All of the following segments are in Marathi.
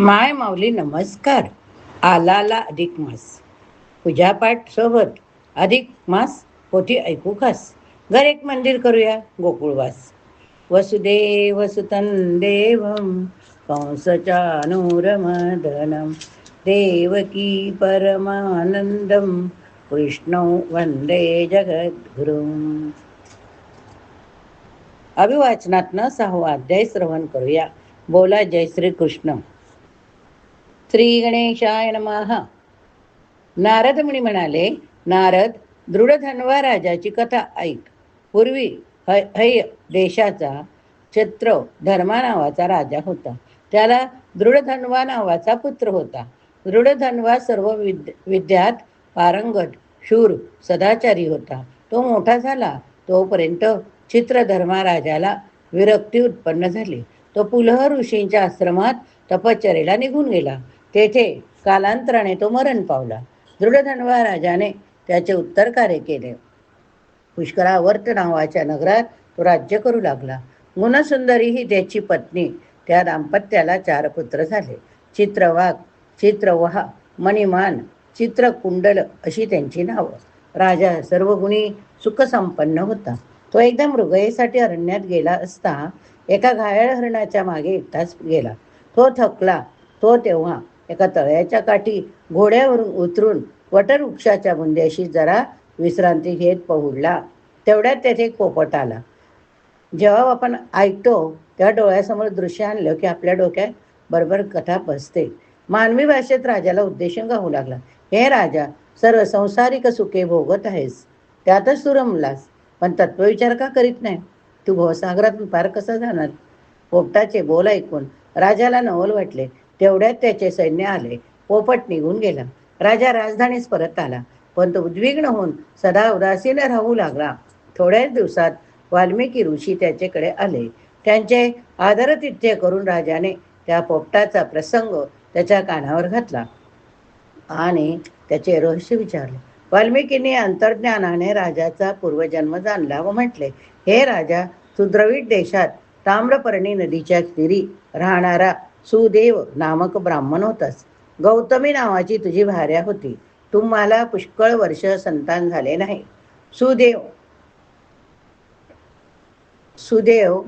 माय माऊली नमस्कार. आलाला अधिक मास, पूजापाठ सोबत अधिक मास पोथी ऐकू खास. घर एक मंदिर करूया गोकुळवास. वसुदेव सुतं देवं कंसचानूरमर्दनं देवकी परमानंदं कृष्णौ वंदे जगद्गुरुं. अभिवाचनातनं 6वा अध्याय श्रवण करूया. बोला जय श्री कृष्ण. श्री गणेशाय नमः. नारद मुनी म्हणाले, नारद, दृढधन्वा राजाची कथा ऐक. पूर्वी हय देशाचा चित्र धर्मा नावाचा राजा होता. त्याला दृढधन्वा नावाचा पुत्र होता. दृढधन्वा सर्व विद्यात पारंगत, शूर, सदाचारी होता. तो मोठा झाला तोपर्यंत चित्रधर्मा राजाला विरक्ती उत्पन्न झाली. तो पुलह ऋषींच्या आश्रमात तपश्चर्येला निघून गेला. तेथे कालांतराने तो मरण पावला. दृढधन्वा राजाने त्याचे उत्तर कार्य केले. पुष्करावर्त नावाच्या नगरात तो राज्य करू लागला. गुणसुंदरी ही त्याची पत्नी. त्या दाम्पत्याला 4 पुत्र झाले. चित्रवाक, चित्रवहा, मणिमान, चित्रकुंडल अशी त्यांची नावं. राजा सर्वगुणी सुखसंपन्न होता. तो एकदा मृगयेसाठी अरण्यात गेला असता एका घायाळ हरणाच्या मागे एकटाच गेला. तो थकला. तो तेव्हा एका तळ्याच्या काठी घोड्यावरून उतरून वटवृक्षाच्या बुंद्याशी जरा विश्रांती घेत पहुडला. तेवढ्यात तेथे पोपट आला. जेव्हा आपण ऐकतो तेव्हा डोळ्यासमोर दृश्य आणलं की आपल्या डोक्यात बरोबर कथा बसते. मानवी भाषेत राजाला उद्देशून गाऊ लागला, हे राजा, सर्व संसारिक सुखे भोगत आहेस, त्यातच तू रमलास, पण तत्वविचार का करीत नाही? तू भवसागरातून पार कसा जाणार? पोपटाचे बोल ऐकून राजाला नवल वाटले. तेवढ्यात त्याचे सैन्य आले. पोपट निघून गेला. राजा राजधानीस परत आला, पण तो उद्विग्न होऊन सदा उदासीन राहू लागला. थोड्याच दिवसात वाल्मिकी ऋषी त्याच्याकडे आले. त्यांचे आदरातिथ्य करून राजाने त्या पोपटाचा प्रसंग त्याच्या कानावर घातला आणि त्याचे रहस्य विचारले. वाल्मिकीने अंतर्ज्ञानाने राजाचा पूर्वजन्म जाणला व म्हटले, हे राजा, तू द्रविड देशात ताम्रपर्णी नदीच्या तीरी राहणारा सुदेव नामक ब्राह्मण होतास. गौतमी नावाची तुझी भार्या होती. तुम्हाला पुष्कळ वर्ष संतान झाले नाही. सुदेव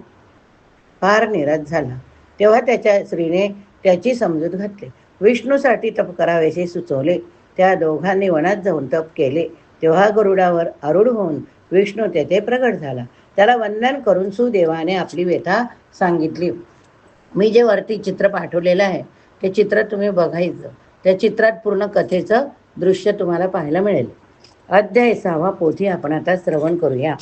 फार निराश झाला. तेव्हा त्याच्या स्त्रीने त्याची समजूत घातली. विष्णूसाठी तप करावेसे सुचवले. त्या दोघांनी वनात जाऊन तप केले. तेव्हा गरुडावर आरूढ होऊन विष्णू तेथे प्रगट झाला. त्याला वंदन करून सुदेवाने आपली व्यथा सांगितली. मी जे वरती चित्र पाठवलेलं आहे ते चित्र तुम्ही बघायचं. त्या चित्रात पूर्ण कथेचं दृश्य तुम्हाला पाहायला मिळेल. अध्याय 6वा पोथी आपण आता श्रवण करूया.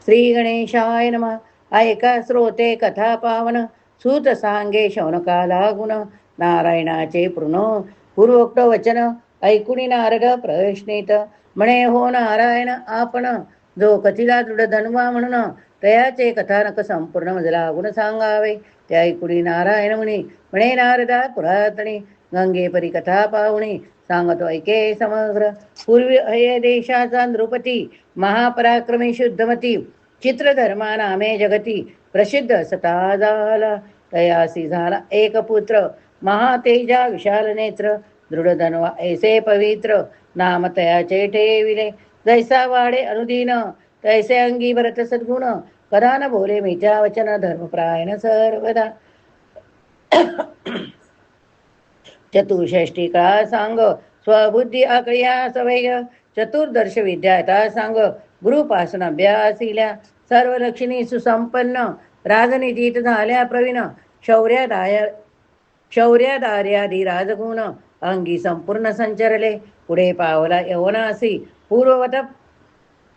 श्री गणेशाय नमः. ऐका श्रोते कथा पावन, सूत सांगे शौनकाला गुण, नारायणाचे पूर्वोक्त वचन ऐकुनी नारद प्रश्नित, म्हणे हो नारायण आपण, जो कथिला दृढधन्वा म्हणून तयाचे कथानक संपूर्ण मजला गुण सांगावे. ते ऐकुनी नारायण म्हणे नारदा पुरातनी, गंगे परी कथा पाहुणी सांगतो ऐके समग्र. पूर्वी हय देशाचा नृपती, महापराक्रमी शुद्धमती, चित्रधर्मा नामे जगती प्रसिद्ध सता झाला. तयासी झाला एक पुत्र, महातेजा विशाल नेत्र, दृढधन्वा ऐसे पवित्र, नाम तयाचे ठेविले. जैसा वाढे अनुदीन, तैसे अंगी भरत सद्गुण, कदा न बोले मिथ्या वचन, धर्मप्रायण सर्वदा. चतुष्षष्टी काळ सांग, स्वबुद्धी आकळ्या सवय, चतुर्दर्श विद्याता सांग, गुरुपासन अभ्यासिल्या. सर्व लक्षणी सुसंपन्न, राजनीतीत झाल्या प्रवीण, शौर्यादार्यादी राजगुण, अंगी संपूर्ण संचरले. पुढे पावला यवनासी, पूर्ववत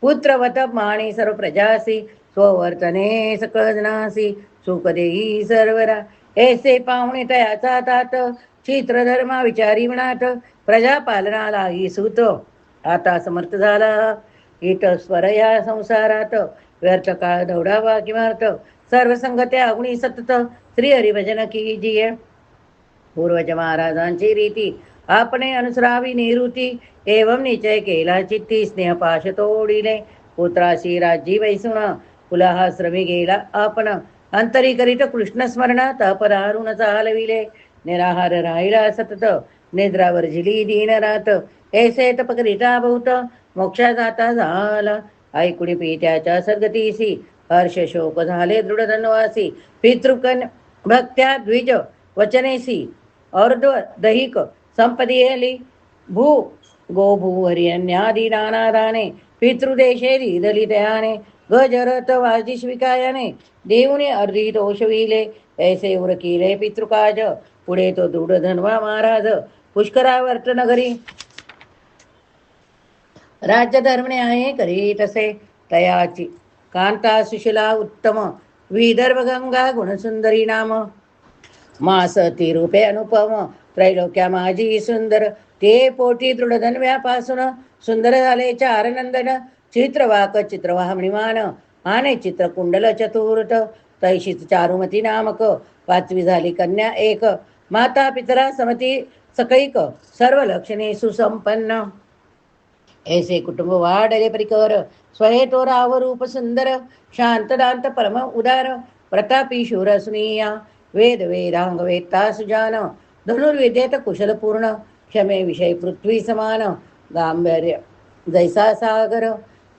पुत्रवत माणी सर्व प्रजासी, स्ववर्तने सकळ जनासी, सुख देई सर्वरा. ऐसे पाहुणे तयाचा तात, चित्रधर्मा विचारी मनात, प्रजा पालनाला ही सूत, आता समर्थ झाला. इट स्वर या संसारात, व्यर्थ काळ दौडावा किमार्थ, सर्व संगत्या अगुणी सतत, श्री हरिभजन कीजिये. पूर्वज महाराजांची रीती आपणे अनुसरावी निवृत्ती, एवं निश्चय केला चित्ती, स्नेहपाश तोडिले. पुत्राशी राज्य वैसुण, कुलाश्रमी गेला आपण, अंतरी करीत कृष्ण स्मरण, तपदारुण चालविले. निराहार राहिला सतत, निद्रावर झिली दीन रात, ऐसे तपकरिता बहुत, मोक्षा जाता झाला. ऐकुणी पित्याच्या सद्गतीसी, हर्ष शोक झाले दृढ धनवासी. पितृकन भक्त्या द्विज वचनेसी, अर्ध दहिक संपदी आली. भू गोभू हरियन्यादी नानादाने, पितृदेशे दिदली दयाने, गजरत वाजिष्विकायाने, देऊने अर्धी दोषविले, ऐसे उरकिले पितृकाज. पुढे तो दृढ धनवा महाराज, पुष्करावर्त नगरी, राज्य धर्मणे आहे करी तसे. तयाची कांता सुशिला उत्तम, विदर्भ गंगा गुणसुंदरी नाम. मास ती रूपे अनुपम, त्रैलोक्या माझी सुंदर. ते पोटी दृढ धनव्यापासून, सुंदर झाले चार नंदन. चित्रवाक चित्रवाह मणिमान, आणि चित्रकुंडल चतुर्थ. तैशीच चारुमती नामक, पाचवी झाली कन्या एक. माता पितरा समती सकैक, सर्व लक्षणे सुसंपन्न. ऐसे कुटुंब वाढले परिकर, स्वये तो राव रूप सुंदर. शांत दांत परम उदार, प्रतापी शूर सुनीया. वेद वेदांग वेत्ता सुजान, धनुर्विद्येत कुशल पूर्ण. क्षमे विषय पृथ्वी समान, गांभीर्य जैसा सागर.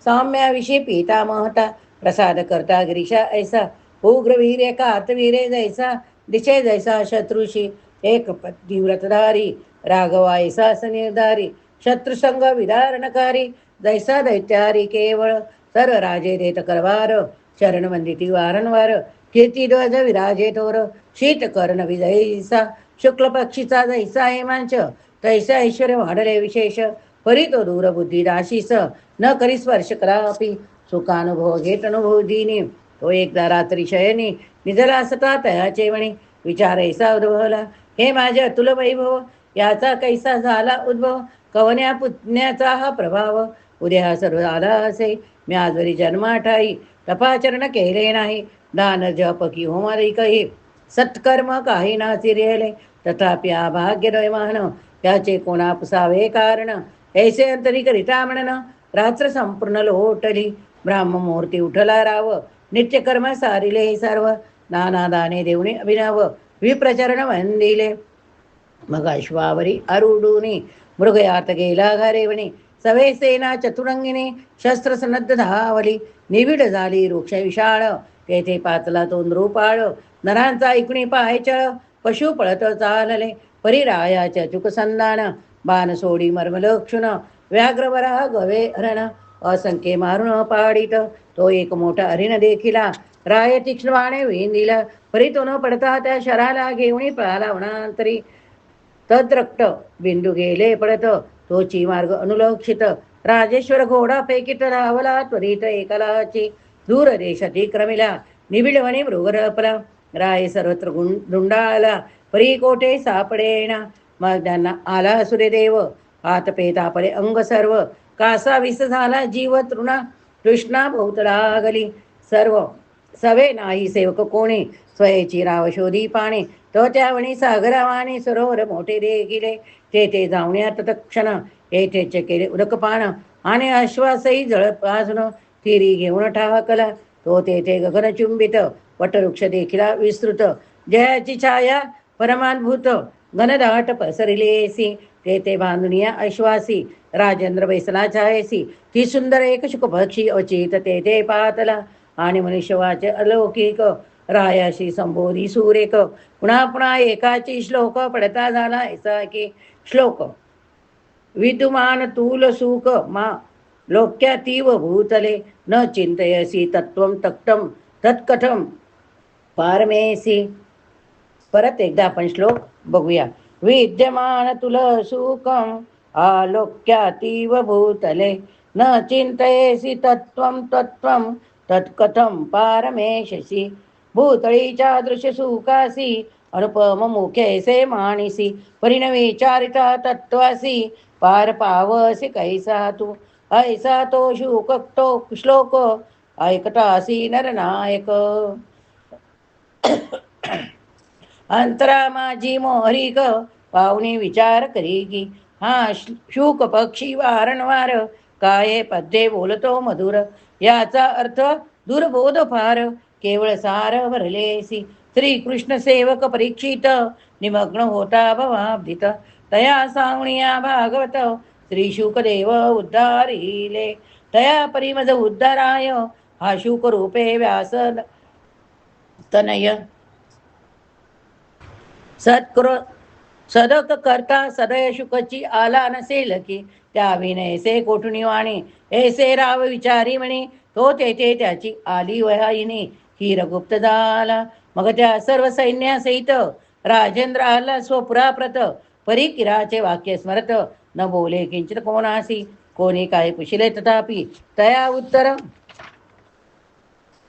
साम्याविषयी पीतामहता, प्रसाद करता गिरीशा ऐसा. उग्रवीर्य कातवीरे जैसा, दिशे जैसा शत्रुषी. एक पत्नी व्रतधारी, राघवा ऐसा सनिर्धारी. शत्रुसंग विदारणकारी, जैसा दैत्यारी केवळ. सर्व राजे देत करवार, शरण वंदिती वारंवार. कीर्तिध्वज विराजे तोर, शीतकर्ण विजयीसा. शुक्ल पक्षीचा जैसा हेमांच, तैसा ऐश्वर्य वाढले विशेष. परी तो दूर बुद्धी दाशीस, न करी स्पर्श करापी. सुखानुभव घेत अनुभव दिनी, तो एकदा रात्री शयनी. निजला असता तयाचे म्हणे, विचार ऐसा उद्भवला. हे माझे अतुल वैभव, याचा कैसा झाला उद्भव. कवन्या पुतण्याचा हा प्रभाव, उद्या हा सर्व आला असे. मी आजवरी जन्मा ठाई, तपाचरण केले नाही. दान जप की होमारी काही, सत्कर्म काही नासी रेले. तथापि भाग्य दैमान, याचे कोणा पुसावे कारण. ऐसे अंतरी करिता म्हणन, रात्र संपूर्ण लोटली. ब्राह्ममुहूर्ती उठला राव, नित्यकर्म सारिले सर्व. नाना दाने देऊने अभिनव, विप्रचरण वंदिले. मग अश्वावरी अरुडुनी, मृगयात गेला घारेवणी. सवे सेना चतुरंगिनी, शस्त्र सनद्ध धावली. निविड झाली वृक्ष विशाळ, तेथे पाचला तो नृपाळ. नरांचा ऐकणी पायचळ, पशु पळत चालले. परिरायाच्या चुक संधान, बाण सोडी मर्मलक्षुण. व्याघ्रवरा गवे हरण, असंख्य मारून पाडित. तो एक मोठा हरिण देखिला, राय तीक्ष्ण बाणे वेंदिला. परी तो न पडता त्या शराला घेऊन पळाला वनांतरी. तद्रक्त बिंदू गेले पडत, तोची मार्ग अनुलक्षित. राजेश्वर घोडा पैकीत धावला त्वरित एकलाची. दूर देश अतिक्रमिला, निबिडवणी मृगरपला. राय सर्वत्र धुंडाळला, परी कोठे सापडेना. मग त्यांना आला सूर्यदेव, हात पेतापले अंग सर्व. कासा विस झाला जीव तृणा, तृष्णा बहुत लागली सर्व. सवे नाही सेवक कोणी, स्वयेची राव शोधी पाणी. तो त्यावणी सागरावाणी, सरोवर मोठे देखिले. तेथे जाऊण्यात तत्क्षण, येथेच केले उदकपान. आणि आश्वासही जळपासून, तिरी घेऊन ठाकला. तो तेथे गगनचुंबित, वटवृक्ष देखिला विस्तृत. जयाची छाया परमाद्भूत, घनदाट पसरिलेसी. तेथे बांधुनिया अश्वासी, राजेंद्र बैसला छायसी. ती सुंदर एक शुक पक्षी अचित तेथे पातला. आणि मनुष्यवाचे अलौकिक, रायाशी संबोधी सुरेख. पुन्हा पुन्हा एकाची श्लोक पडता झाला ऐसा की. श्लोक विद्युमान तूल सुख मा, लोक्यातीव भूतले. न चिंतयसी तत्वं तक्तम तत्कथम पारमेसी. परत एकदा आपण श्लोक बघूया. विद्यमान तुल सुखम आलोक्यातीव भूतले. न चिंतयसी तत्वं तत्वं तत्कथम पारमेशसी. भूतळीच्या दृश्य सुखासी, अनुपम मुखेसे मानिसी. परिणविचारिता तत्वासी, पार पावसी कैसा तू. ऐसा तो शुकतो श्लोक, ऐकतासी नरनायक. अंतरा माझी मोहरिक, पाहुणी विचार करी की. हा शुक पक्षी वारंवार, काय पद्ये बोलतो मधुर. याचा अर्थ दुर्बोध फार, केवळ सार भरलेसी. श्रीकृष्ण सेवक परीक्षित निमग्न होता भवाब्धित तया सांगणिया भागवत श्री शुकदेव उद्धारिले तया परिमज उद्धाराय हा शुक रूपे व्यास तनय सत्कृ सदक करता सदय शुकची आला नसेल की त्या विनयसे कोठुनी वाणी ऐसे राव विचारी म्हणे तो तेथे त्याची आली वयाईने हिरगुप्त झाला मग त्या सर्व सैन्यासहित राजेंद्र आला स्वपुराप्रत परिकिराचे वाक्य स्मरत न बोले किंचित कोणासी कोणी काय पुशिले तथापि तया उत्तर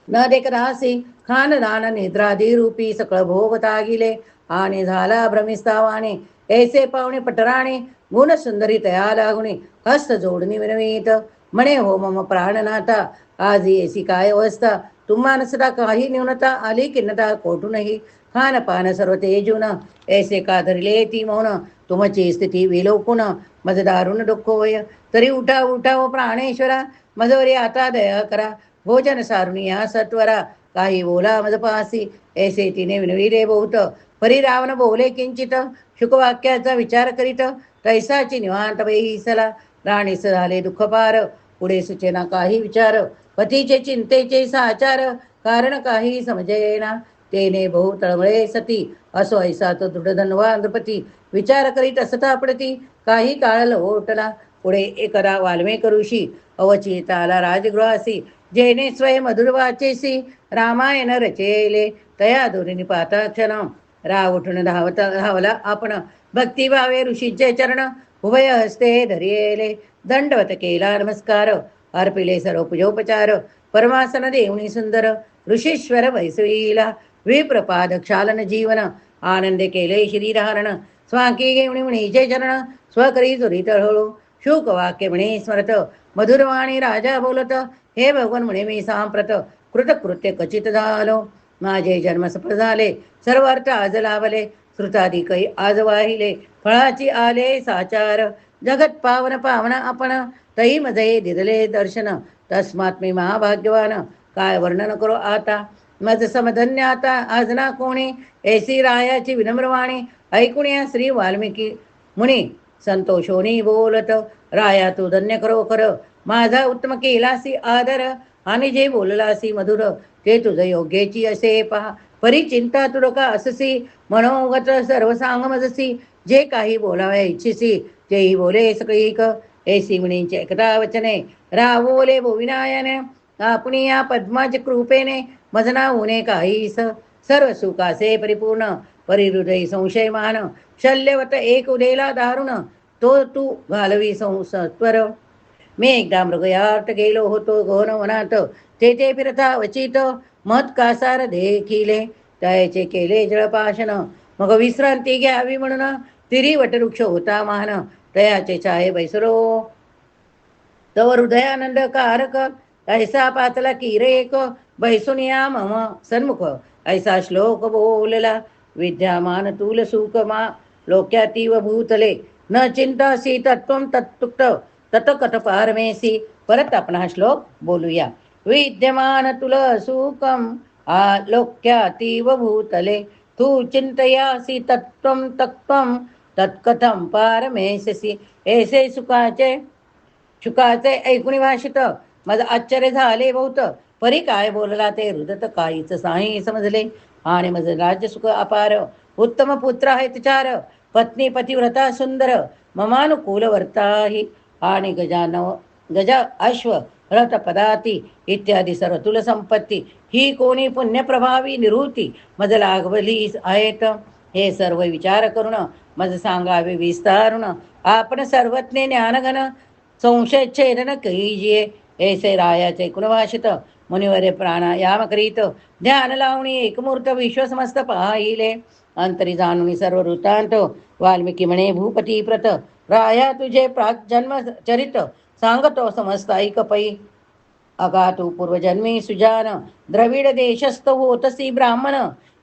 न देखरासी खानदान निद्रादी रूपी सकळ भोग तागिले आणि झाला भ्रमिस्तावाने ऐसे पाहुणे पटराणे गुण सुंदरी तया लागुणे हस्त जोडणी विनवीत म्हणे हो मम प्राणनाथा आज येसी काय अवस्था तुम्हा नसता काही न्यूनता आली किन्नता कोठूनही खानपान सर्व तेजून ऐसे का धरले ती मौन तुमची स्थिती विलोकुन मज दारुण दुःख होय तरी उठा उठा व प्राणेश्वरा मजवरी आता दया करा भोजन सारुनिया सत्वरा काही बोला मज पासी ऐसे तिने विनविले बहुत परी रावण बोले किंचित शुकवाक्याचा विचार करीत तैसाची निवांत बैसला राणीस झाले दुःख पार पुढे सूचना काही विचार पतीचे चिंतेचे साचार कारण काही समजेना तेने बहु तळमळे सती असो ऐसा तो दृढधनवा नृपती विचार करीत असता पडती काही काळ लोटला पुढे एकदा वाल्मिक ऋषी अवचित आला राजगृहासी जेने स्वय मधुर वाचेसी रामायण रचेले तया दोन्ही पाहता क्षण राव उठून धावला आपण भक्तिभावे ऋषीचे चरण उभय हस्ते धरियेले दंडवत केला नमस्कार अर्पिले सर्व पूजोपचार परमासन देवणी सुंदर ऋषीश्वर वैसवीला विप्रपाद क्षालन जीवन आनंदे केले श्रीधारण स्वाकी घेवणी म्हणीचे चरण स्वकरी जुरी तळहळू शुक वाक्य म्हणे स्मरत मधुरवाणी राजा बोलत हे भगवान म्हणे मी सांप्रत कृतकृत्य कचित झालो माझे जन्म सफळ झाले सर्व अर्थ आज लाभले श्रुतादी कै आज वाहिले फळाची आले साचार जगत पावन पावन आपण तई मजे दिदले दर्शन तस्मात मी महाभाग्यवान काय वर्णन करो आता मज समधन्य आता आज ना कोणी ऐसी रायाची विनम्रवाणी ऐकुण्या श्री वाल्मिकी मुनी संतोषोनी बोलत राया तू धन्य करो कर माझा उत्तम केलासी आदर आणि जे बोललासी मधुर ते तुझ योग्यची असे पहा परिचिंता तुडका अससी मनोगत सर्व सांग मजसी जे काही बोलावे इच्छिसी तेही बोले सकळीक ऐसी मुनींचे एकता वचने रावोले भोविनायने आपण या पद्माच्या कृपेने मजना उने काहीस सर्व सुखासे परिपूर्ण परिहृदय संशयमान शल्यवत एक उदेला दारुण तो तू घालवी संसत्वर मी एकदा मृगयार्थ गेलो होतो गहन वनात तेथे फिरता वचित मत कासार देखिले त्याचे केले जळपाशन मग विश्रांती घ्यावी म्हणून तिरी वटवृक्ष होता महान तयाचे छाये बैसरो तव हृदयानंद कारक ऐसा पातला किरेक बैसुनिया मम सन्मुख ऐसा श्लोक बोलला विद्यामान तुल सुखमा लोक्यातीव भूतले न चिंतासी तत्त्वं तत्तुक्त ततकथ पारमेसी परत आपण हा श्लोक बोलूया विद्यमान तुल सुखम आलोक्यातीव भूतले तू चिंतयासी तत्त्वं तत्त्वं तत्कथम पारमेससी ऐसे शुकाचे ऐकुणी भाषित माझं आश्चर्य झाले बहुत परी काय बोलला ते हृदत काहीच साही समजले आणि माझं राज्य सुख अपार उत्तम पुत्र आहेत चार पत्नी पतिव्रता सुंदर ममानुकूल वर्ताही आणि गजा अश्व रथ पदाती इत्यादी सर्व तुल संपत्ती ही कोणी पुण्यप्रभावी निवृत्ती मज लागवली आहेत हे सर्व विचार करून मज सांगावे विस्तारुण आपण सर्वज्ञ ज्ञानघन संशय छेदन कीजिये ऐसे रायाचे कुणभाषित मुनिवरे प्राणायाम करीत ध्यान लावणी एकमूर्त विश्वसमस्त पाहिले अंतरी जाणून सर्व वृत्तांत वाल्मिकी म्हणे भूपती प्रत राया तुझे प्रागजन्म चरित सांगतो समस्त ऐक पै अगातू पूर्वजन्मी सुजान द्रविड देशस्थ होतसी ब्राह्मण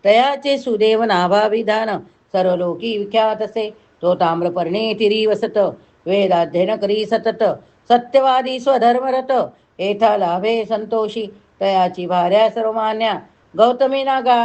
तयाचे सुदेव नाभा विधान सर्व लोकी विख्यातसे तो ताम्रपर्णी तिरी वसत वेदाध्ययन करी सतत सत्यवादी स्वधर्मरत एथा लाभे संतोषी तयाची भार्या सर्वमान्या गौतमी नागा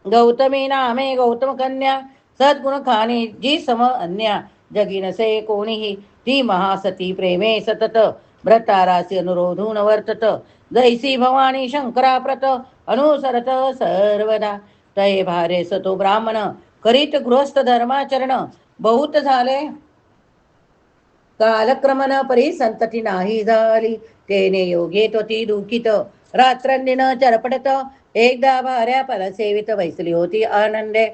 गौतमी नामे गौतम कन्या, सद्गुण खाणी जी सम अन्या, जगी नसे कोणीही ती महासती प्रेमे सतत, व्रतारासी अनुरोधून वर्तत, जैसी भवानी शंकरा प्रत अनुसरत सर्वदा, तय भारे सतो ब्राह्मण करीत गृहस्थ धर्माचरण, बहुत झाले कालक्रमण परी संतती नाही झाली, तेने योगे तो ती दुखित, रात्रंदिन चरपडत, एकदा भाऱ्या परसेवित वैसली होती आनंदे,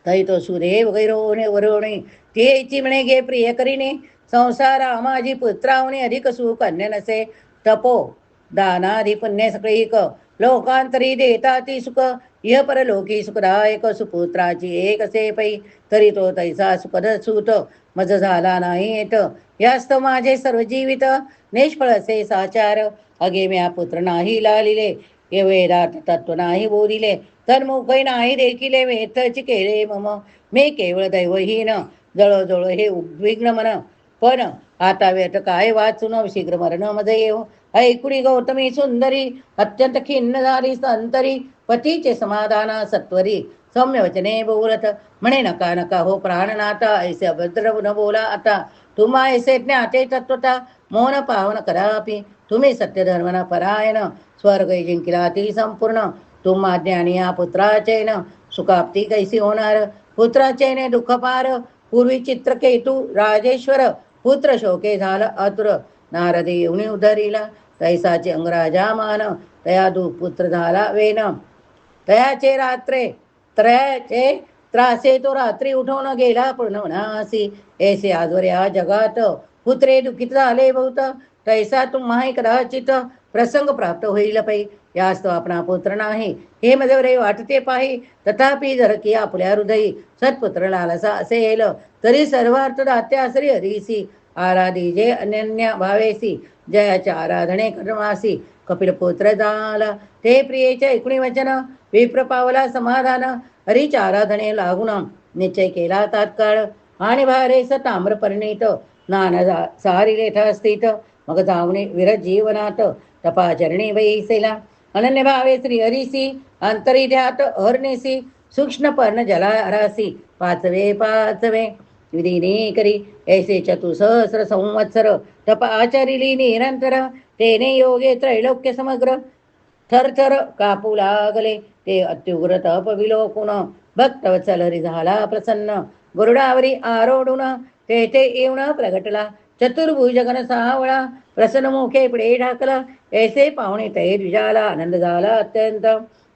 तै तो सुदेव गैरोने वरोणे तेची म्हणे गे प्रिय करीने, संसारा माझी पुत्रावणे अधिक सुख अन्य नसे, तपो दानादि पुण्य सकळीक, लोकांतरी देता ती सुख, इह परलोकी सुखदायक, सुपुत्राची एक से पै, तरी तो तैसा सुखद सूत मज झाला नाही येत, यास्त माझे सर्व जीवित निष्फळ असे साचार, अगे म्या पुत्र नाही लालिले, हे वेदात तत्व नाही बोलिले, तर मुखै नाही देखिले वेथची केले मम, मी केवळ दैवहीन जळजळ हे उद्विग्न मन, पण आता व्यथ काय वाचून शीघ्र मरण मध्ये येऊ, ऐकुणी गौतमी सुंदरी अत्यंत खिन्न झाली संतरी, पतीचे समाधान सत्वरी सौम्य वचने बोलत, म्हणे नका नका हो प्राणनाथा, ऐसे अभद्र न बोला आता, तुम्हा ऐसे ज्ञाते तत्वता, मौन पावन करापी, तुम्ही सत्यधर्मना परायण, स्वर्ग जिंकिला ती संपूर्ण, तुम्हा ज्ञानी या पुत्राचैन, सुखाप्ती कैसी होणार, पुत्राचैने दुःख पार, पूर्वी चित्रकेतू राजेश्वर, पुत्र शोके झाला आतुर, नारद येऊन उधरिला, तैसाचे अंगराजा मान, तया पुत्र झाला वेन, तयाचे रात्रे त्रयाचे त्रासे तो रात्री उठवून गेला पूर्णवनासी, ऐसे आजवर या जगात पुत्रे दुखित झाले बहुत, तैसा तुम्हाही कदाचित प्रसंग प्राप्त होईल पै, यास तो आपणा पुत्र नाही हे रे वाटते पाही, तथापि जर की आपल्या हृदयी सत्पुत्र लालसा असेल, तरी सर्वार्थ दात्या श्री हरीसी आराधी अनन्य भावेसी, जयाच्या आराधने कर्मासी, कपिल पुत्र झाला ते प्रियेचे ऐकुणी वचन, विप्र पावला समाधान, हरीच्या आराधने लागून निश्चय केला तात्काळ, आणि भारेस ताम्र परिणित नाना सारी रेठा स्थित, मग जाऊने विरत जीवनात तपाचरणी वैसेला, अनन्य भावे श्री हरीसी अंतरी ध्यात अहर्नेसी, सूक्ष्म पर्ण जलारासी पाचवे पाचवे, विधिने करी ऐसे चतुसहस्र संवत्सर तप आचरिली निरंतर, तेने योगे त्रैलोक्य समग्र थरथर कापू लागले, ते अत्युग्र तप विलोकुन, भक्तवत्सल हरी झाला प्रसन्न, गुरुडावरी आरोढून तेथे येऊन प्रगटला, चतुर्भुज गण सावळा, प्रसन्न मुखे पुढे ढाकला, ऐसे पाहुणे तै द्विजाला आनंद झाला अत्यंत,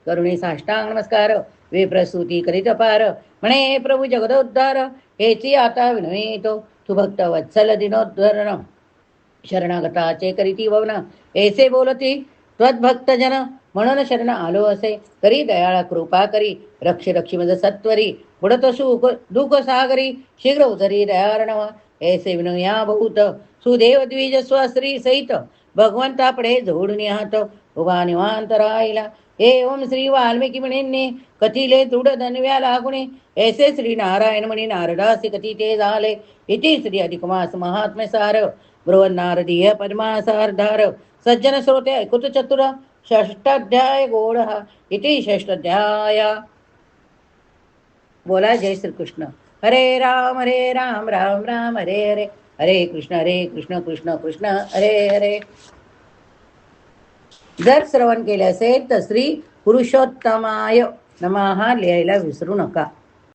करुणी साष्टांग नमस्कार विप्रस्तुती करीत पार, म्हणे प्रभू जगदोद्धार, हेची आता विनवितो, तू भक्त वत्सल दिनोद्धरण, शरणागताचे करीती ववन, ऐसे बोलती त्वद्भक्त जन, म्हणून शरण आलो असे, करी दयाळा कृपा करी, रक्ष रक्षी मज सत्वरी, बुडत सुख दुःख सागरी, शीघ्र उतरी दयार्णव, ऐसे विनया बहुत, सुदेव द्विज स्वश्री सहित, भगवंतापडे जोडून हात, उभा निवांत राहिला, हे ओम श्री वाल्मिकी म्हणेने कथिले दृढ धनव्या लागुणे, ऐसे श्री नारायण म्हणे नारदासी कथी ते झाले, इति श्री अधिक मास महात्म्य सार, बृहन् नारदीय पद्मासारधार, सज्जन श्रोते ऐकुत चतुर, षष्ठाध्याय गोड हा, इति षष्ठाध्याय. बोला जय श्री कृष्ण. हरे राम राम राम हरे हरे, हरे कृष्ण कृष्ण कृष्ण हरे हरे. जर श्रवण केले असेल तर श्री पुरुषोत्तमाय नमः लिहायला विसरू नका.